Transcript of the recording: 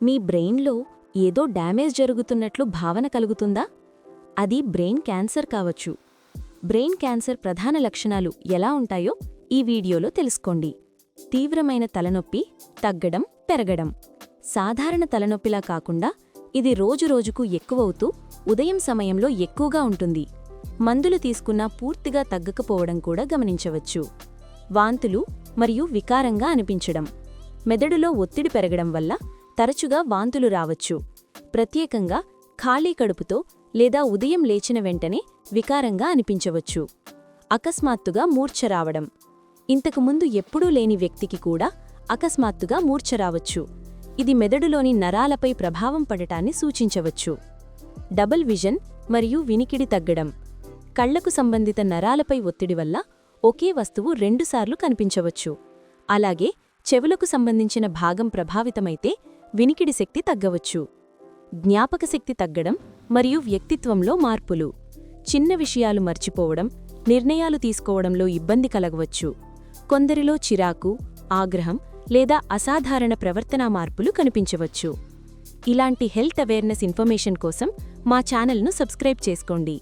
మీ బ్రెయిన్లో ఏదో డ్యామేజ్ జరుగుతున్నట్లు భావన కలుగుతుందా? అది బ్రెయిన్ క్యాన్సర్ కావచ్చు. బ్రెయిన్ క్యాన్సర్ ప్రధాన లక్షణాలు ఎలా ఉంటాయో ఈ వీడియోలో తెలుసుకోండి. తీవ్రమైన తలనొప్పి, తగ్గడం, పెరగడం. సాధారణ తలనొప్పిలా కాకుండా ఇది రోజురోజుకు ఎక్కువవుతూ ఉదయం సమయంలో ఎక్కువగా ఉంటుంది. మందులు తీసుకున్నా పూర్తిగా తగ్గకపోవడం కూడా గమనించవచ్చు. వాంతులు మరియు వికారంగా అనిపించడం. మెదడులో ఒత్తిడి పెరగడం వల్ల తరచుగా వాంతులు రావచ్చు. ప్రత్యేకంగా ఖాళీ కడుపుతో లేదా ఉదయం లేచిన వెంటనే వికారంగా అనిపించవచ్చు. అకస్మాత్తుగా మూర్ఛ రావడం. ఇంతకుముందు ఎప్పుడూ లేని వ్యక్తికి కూడా అకస్మాత్తుగా మూర్ఛ రావచ్చు. ఇది మెదడులోని నరాలపై ప్రభావం పడటాన్ని సూచించవచ్చు. డబుల్ విజన్ మరియు వినికిడి తగ్గడం. కళ్లకు సంబంధిత నరాలపై ఒత్తిడి వల్ల ఒకే వస్తువు రెండుసార్లు కనిపించవచ్చు. అలాగే చెవులకు సంబంధించిన భాగం ప్రభావితమైతే వినికిడి శక్తి తగ్గవచ్చు. జ్ఞాపకశక్తి తగ్గడం మరియు వ్యక్తిత్వంలో మార్పులు. చిన్న విషయాలు మర్చిపోవడం, నిర్ణయాలు తీసుకోవడంలో ఇబ్బంది కలగవచ్చు. కొందరిలో చిరాకు, ఆగ్రహం లేదా అసాధారణ ప్రవర్తనా మార్పులు కనిపించవచ్చు. ఇలాంటి హెల్త్ అవేర్నెస్ ఇన్ఫర్మేషన్ కోసం మా ఛానల్ను సబ్స్క్రైబ్ చేసుకోండి.